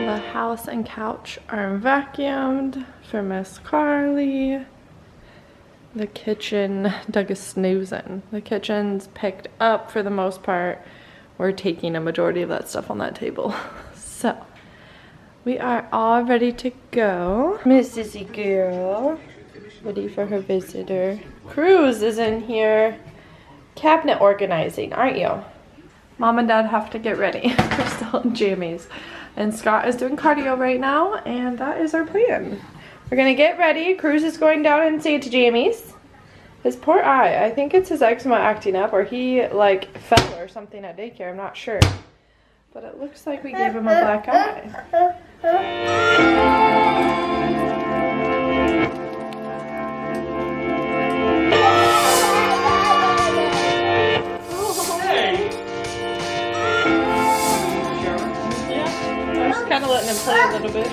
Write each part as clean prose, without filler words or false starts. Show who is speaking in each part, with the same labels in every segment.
Speaker 1: The house and couch are vacuumed for Miss Carly. The kitchen, Doug is snoozing. The kitchen's picked up for the most part. We're taking a majority of that stuff on that table. So, we are all ready to go. Miss Sissy girl, ready for her visitor. Cruz is in here cabinet organizing, aren't you? Mom and Dad have to get ready. We're still in jammies. And Scott is doing cardio right now, and that is our plan. We're gonna get ready. Cruz is going down and say to jammies. His poor eye, I think it's his eczema acting up, or he like fell or something at daycare, I'm not sure. But it looks like we gave him a black eye. Kind of letting him play a little bit.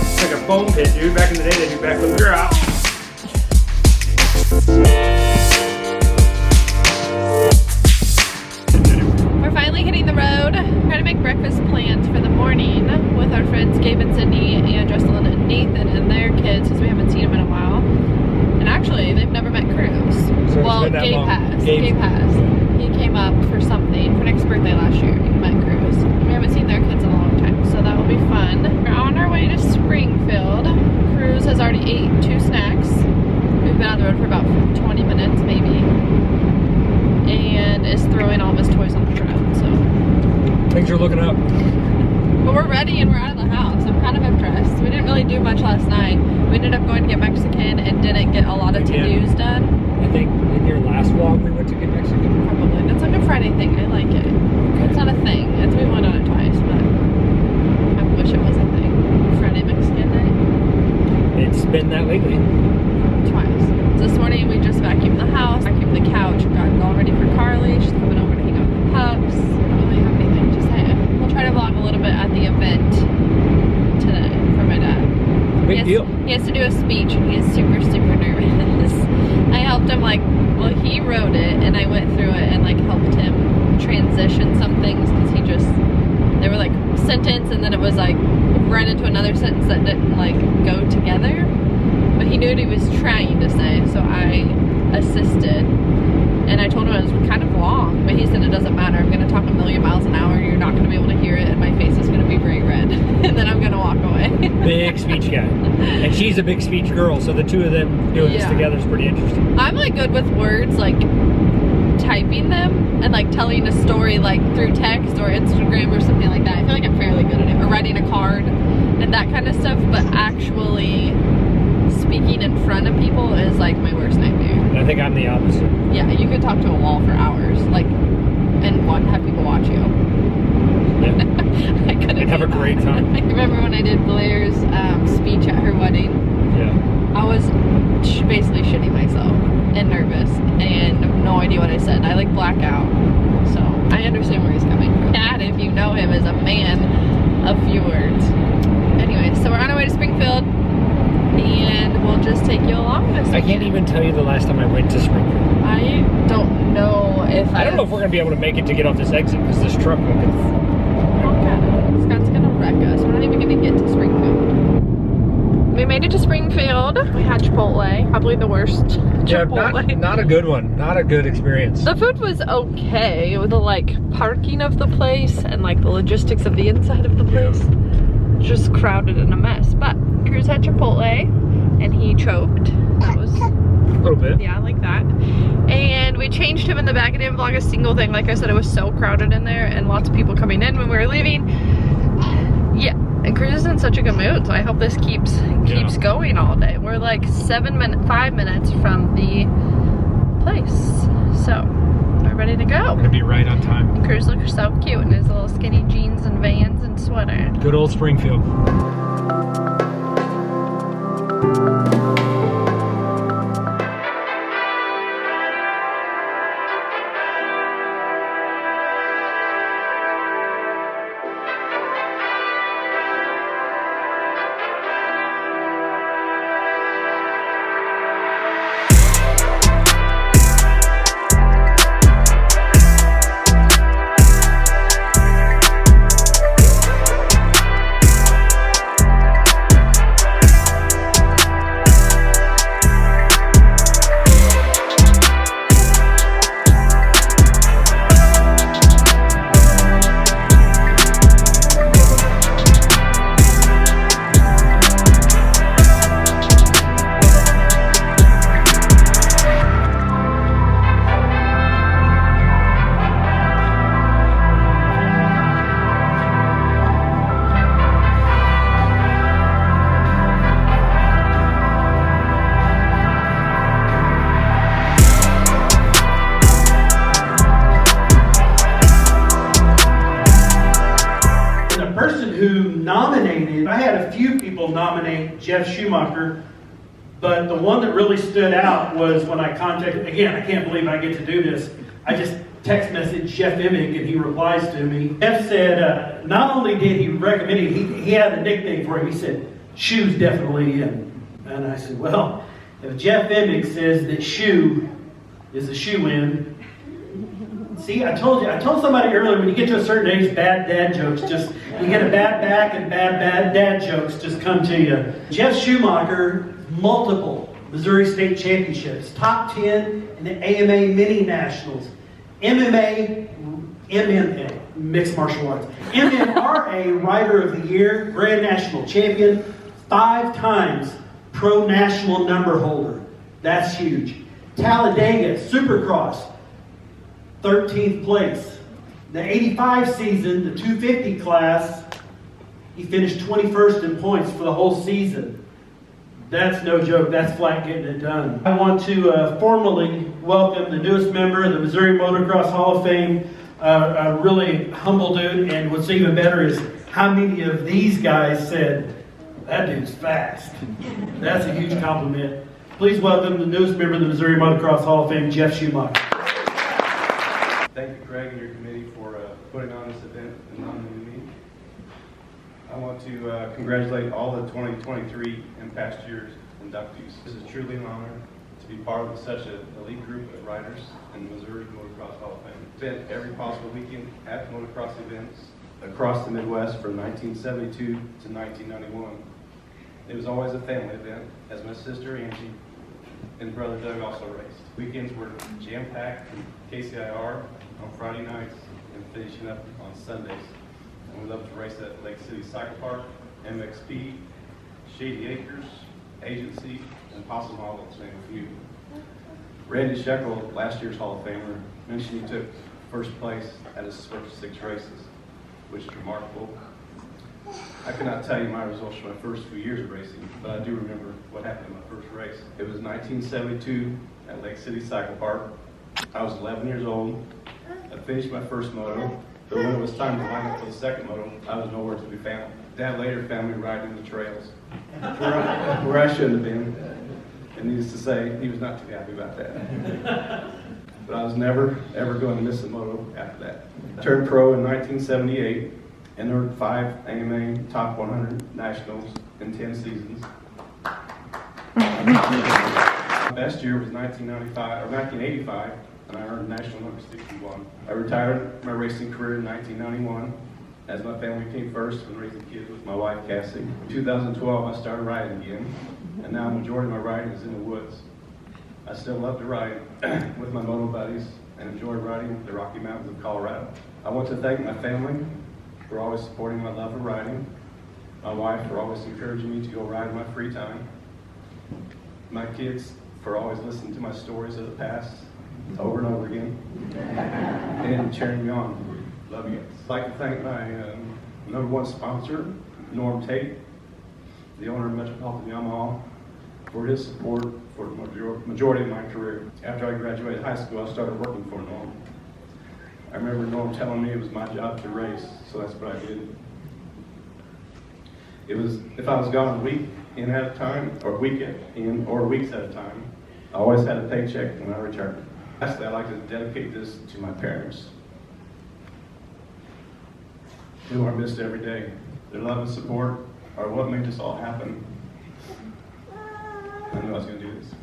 Speaker 2: It's like a foam pit, dude. Back in the day, they do backflip. You're out.
Speaker 1: We're finally hitting the road. We're trying to make breakfast plans for the morning with our friends Gabe and Sydney and Jocelyn and Nathan and their kids, since we haven't seen them in a while. And actually, they've never met Cruz.
Speaker 2: So
Speaker 1: well, Gabe has. Gabe has. He came up for something for Nick's birthday last year. He met Cruz. We haven't seen their kids in a long time, so that will be fun. We're on our way to Springfield. Cruz has already ate 2 snacks. We've been on the road for about 20 minutes, maybe, and is throwing all of his toys on the truck. So
Speaker 2: Things are looking up.
Speaker 1: But we're ready and we're out of the house. I'm kind of impressed. We didn't really do much last night. We ended up going to get Mexican and didn't get a lot of to-dos done.
Speaker 2: I think in your last vlog we went to get Mexican.
Speaker 1: Probably. That's like a Friday thing. I like it. Okay. It's not a thing. We went on it twice, but I wish it was a thing. Friday Mexican night.
Speaker 2: It's been that lately.
Speaker 1: Twice. This morning we just vacuumed the house, vacuumed the couch, got it all ready for Carly. She's coming over to hang out with the pups. I don't really have anything to say. We'll try to vlog a little bit at the event today for my dad.
Speaker 2: Big deal.
Speaker 1: He has to do a speech and he is super, super nervous. I helped him, like, well, he wrote it and I went through it and like helped him transition some things because he just, they were like sentence and then it was like right into another sentence that didn't like go together. But he knew what he was trying to say, so I assisted. And I told him it was kind of long, but he said it doesn't matter. I'm going to talk a million miles an hour. You're not going to be able to hear it, and my face is going to be bright red. And then I'm going to walk away.
Speaker 2: Big speech guy. And she's a big speech girl, so the two of them doing this together is pretty interesting.
Speaker 1: I'm like good with words, like typing them and like telling a story like through text or Instagram or something like that. I feel like I'm fairly good at it. Or writing a card and that kind of stuff, but actually speaking in front of people is like my worst nightmare.
Speaker 2: I think I'm the opposite.
Speaker 1: Yeah, you could talk to a wall for hours, like, and have people watch you.
Speaker 2: Yeah.
Speaker 1: I couldn't.
Speaker 2: And have a great time.
Speaker 1: I remember when I did Blair's speech at her wedding.
Speaker 2: Yeah.
Speaker 1: I was basically shitting myself and nervous and no idea what I said. I like black out. So I understand where he's coming from. Dad, if you know him, is a man of few words. Anyway, so we're on our way to Springfield. And we'll just take you along with us.
Speaker 2: I can't even tell you the last time I went to Springfield.
Speaker 1: I don't know if
Speaker 2: I don't know if we're going to be able to make it to get off this exit because this truck will get...
Speaker 1: Scott's going to wreck us. We're not even going to get to Springfield. We made it to Springfield. We had Chipotle. Probably the worst Chipotle.
Speaker 2: Yeah, not a good one. Not a good experience.
Speaker 1: The food was okay. With the like parking of the place and like the logistics of the inside of the place. Just crowded and a mess. But Cruz had Chipotle and he choked. That was
Speaker 2: a little bit.
Speaker 1: Yeah, like that. And we changed him in the back. I didn't vlog a single thing. Like I said, it was so crowded in there and lots of people coming in when we were leaving. Yeah, and Cruz is in such a good mood, so I hope this keeps going all day. We're like 5 minutes from the place. So we're ready to go.
Speaker 2: We're gonna be right on time.
Speaker 1: And Cruz looks so cute in his little skinny jeans and Vans and sweater.
Speaker 2: Good old Springfield.
Speaker 3: people nominate Jeff Schumacher, but the one that really stood out was when I contacted, again, I can't believe I get to do this. I just text messaged Jeff Emig and he replies to me. Jeff said, not only did he recommend it, he had a nickname for him. He said, Shoe's definitely in. And I said, well, if Jeff Emig says that Shoe is a shoe-in, see, I told somebody earlier, when you get to a certain age, bad dad jokes you get a bad back and bad dad jokes just come to you. Jeff Schumacher, multiple Missouri State Championships, top 10 in the AMA Mini Nationals, MMA, Mixed Martial Arts, MMRA Rider of the Year, Grand National Champion, 5 times Pro National number holder. That's huge. Talladega Supercross, 13th place. The 85 season, the 250 class, he finished 21st in points for the whole season. That's no joke. That's flat getting it done. I want to formally welcome the newest member of the Missouri Motocross Hall of Fame, a really humble dude, and what's even better is how many of these guys said, that dude's fast. That's a huge compliment. Please welcome the newest member of the Missouri Motocross Hall of Fame, Jeff Schumacher.
Speaker 4: Thank you, Craig, and your committee for putting on this event and nominating me. I want to congratulate all the 2023 and past years inductees. This is truly an honor to be part of such an elite group of riders in the Missouri Motocross Hall of Fame. Spent every possible weekend at motocross events across the Midwest from 1972 to 1991. It was always a family event, as my sister Angie and brother Doug also raced. Weekends were jam-packed from KCIR on Friday nights and finishing up on Sundays. And we loved to race at Lake City Cycle Park, MXP, Shady Acres, Agency, and Possum Hollow, to name a few. Randy Sheckle, last year's Hall of Famer, mentioned he took first place at his first 6 races, which is remarkable. I cannot tell you my results from my first few years of racing, but I do remember what happened in my first race. It was 1972 at Lake City Cycle Park. I was 11 years old. I finished my first moto, but when it was time to line up for the second moto, I was nowhere to be found. Dad later found me riding the trails, where I shouldn't have been, and needless to say, he was not too happy about that. But I was never, ever going to miss a moto after that. I turned pro in 1978, and there were 5 AMA Top 100 Nationals in 10 seasons. My best year was 1985, and I earned national number 61. I retired my racing career in 1991, as my family came first when raising kids with my wife, Cassie. In 2012, I started riding again, and now the majority of my riding is in the woods. I still love to ride with my moto buddies and enjoy riding the Rocky Mountains of Colorado. I want to thank my family for always supporting my love of riding, my wife for always encouraging me to go ride in my free time, my kids for always listening to my stories of the past over and over again, and cheering me on. Love you guys. I'd like to thank my #1 sponsor, Norm Tate, the owner of Metropolitan Yamaha, for his support for the majority of my career. After I graduated high school, I started working for Norm. I remember Norm telling me it was my job to race, so that's what I did. It was, if I was gone a week in at a time, or weekend in, or weeks at a time, I always had a paycheck when I returned. Lastly, I'd like to dedicate this to my parents, who are missed every day. Their love and support are what made this all happen. I knew I was going to do this.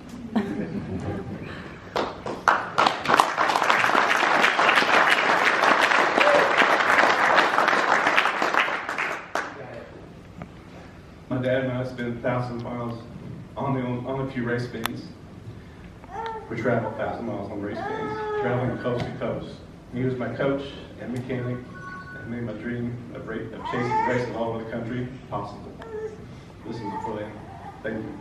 Speaker 4: My dad and I spent thousands of miles on a few race bins. We traveled 1,000 miles on race bins, traveling coast to coast. He was my coach and mechanic, and made my dream of chasing racing all over the country possible. This is for them. Thank you.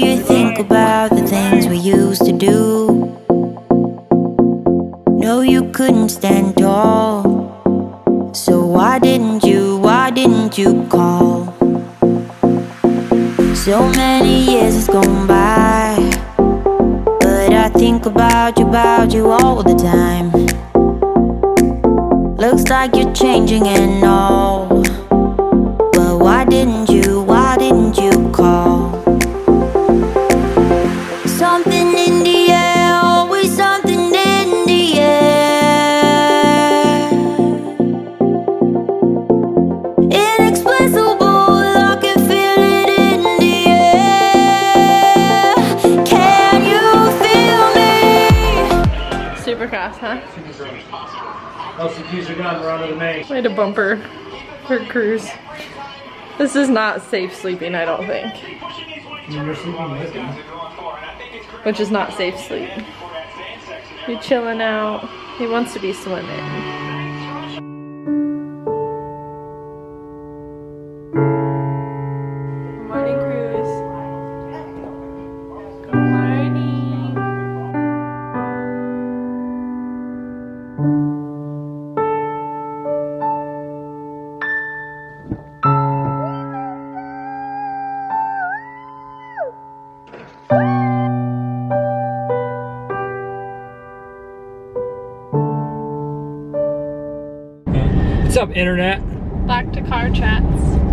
Speaker 5: you think about the things we used to do? No, you couldn't stand tall. So why didn't you call? So many years has gone by, but I think about you all the time. Looks like you're changing and all, but why didn't you call? Something in the air, always something in the air. Inexplicable, I can feel it in the air. Can you feel me?
Speaker 1: Super fast, huh?
Speaker 2: LCQs are done, we're on to the main.
Speaker 1: Way to bumper for cruise. This is not safe sleeping, I don't think.
Speaker 2: You're sleeping with him.
Speaker 1: Which is not safe sleep. You're chilling out. He wants to be swimming. Good morning, Cruz. Good morning.
Speaker 2: What's up, internet?
Speaker 1: Back to car chats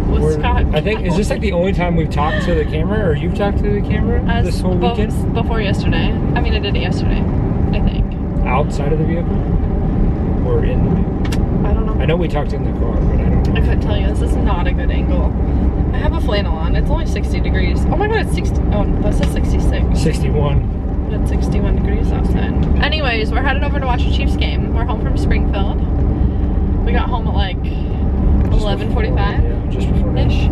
Speaker 1: with Scott.
Speaker 2: I think, is this like the only time we've talked to the camera, or you've talked to the camera this whole weekend?
Speaker 1: Before yesterday. I mean, I did it yesterday, I think.
Speaker 2: Outside of the vehicle? Or in the vehicle?
Speaker 1: I don't know.
Speaker 2: I know we talked in the car, but I don't know.
Speaker 1: I couldn't tell you. This is not a good angle. I have a flannel on. It's only 60 degrees. Oh my god, it's 60. Oh, that says 66.
Speaker 2: 61.
Speaker 1: It's 61 degrees outside. Anyways, we're headed over to watch the Chiefs game. We're home from Springfield. We got home at like 11:45
Speaker 2: Yeah, just before that.
Speaker 1: ish.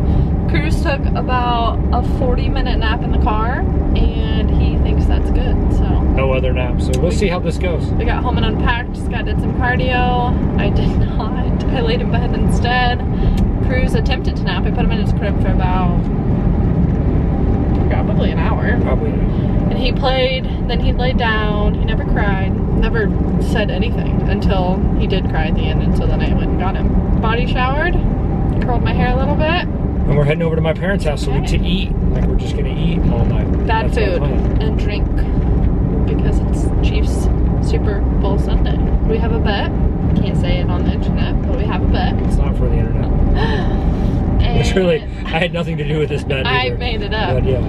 Speaker 1: Cruz took about a 40-minute nap in the car, and he thinks that's good. So
Speaker 2: No other nap, so we'll see how this goes.
Speaker 1: we got home and unpacked. Scott did some cardio. I did not. I laid in bed instead. Cruz attempted to nap. I put him in his crib for about probably an hour.
Speaker 2: Probably.
Speaker 1: And he played, then he laid down, he never cried, never said anything until he did cry at the end, and so then I went and got him. Body showered, curled my hair a little bit.
Speaker 2: And we're heading over to my parents' house to eat. Like, we're just gonna eat all night.
Speaker 1: Bad
Speaker 2: That's our
Speaker 1: food
Speaker 2: plan.
Speaker 1: and drink, because it's Chiefs Super Bowl Sunday. We have a bet, can't say it on the internet, but we have a bet.
Speaker 2: It's not for the internet.
Speaker 1: And
Speaker 2: It's really, I had nothing to do with this bet
Speaker 1: I
Speaker 2: either.
Speaker 1: made it up.
Speaker 2: But yeah.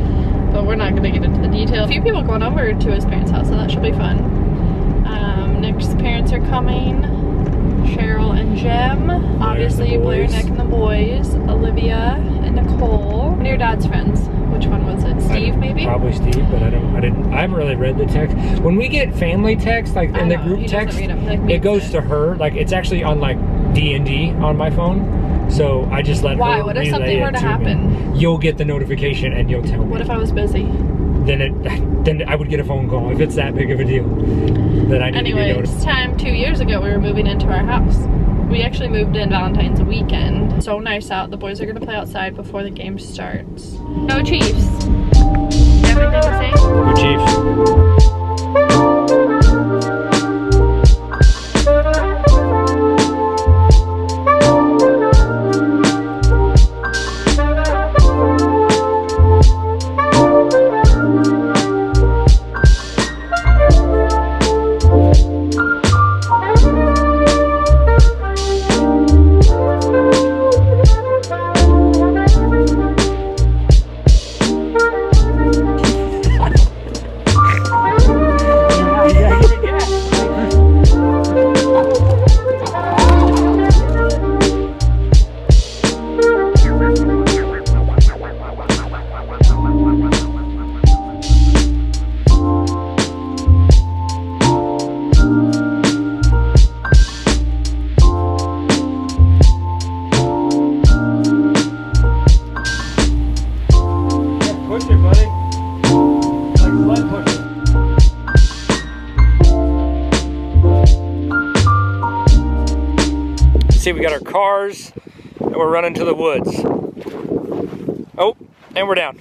Speaker 1: But we're not going to get into the detail. A few people going over to his parents' house, so that should be fun. Nick's parents are coming. Cheryl and Jem. Obviously, Blair, Nick, and the boys. Olivia and Nicole. And your dad's friends. Which one was it? Steve, maybe?
Speaker 2: Probably Steve, but I haven't really read the text. When we get family text, like in the group
Speaker 1: he doesn't
Speaker 2: text,
Speaker 1: read 'em, like,
Speaker 2: it goes to her. Like, it's actually on like D&D on my phone. So I just let
Speaker 1: Why?
Speaker 2: her
Speaker 1: What if
Speaker 2: relay
Speaker 1: something
Speaker 2: it
Speaker 1: were to
Speaker 2: me.
Speaker 1: happen?
Speaker 2: You'll get the notification and you'll tell me.
Speaker 1: What if I was busy?
Speaker 2: Then I would get a phone call if it's that big of a deal. Then I need to be
Speaker 1: Anyways,
Speaker 2: notified.
Speaker 1: time 2 years ago, we were moving into our house. We actually moved in Valentine's weekend. So nice out. The boys are going to play outside before the game starts. No Chiefs. You have anything to say?
Speaker 2: Go Chiefs. See, we got our cars and we're running to the woods. Oh, and we're down.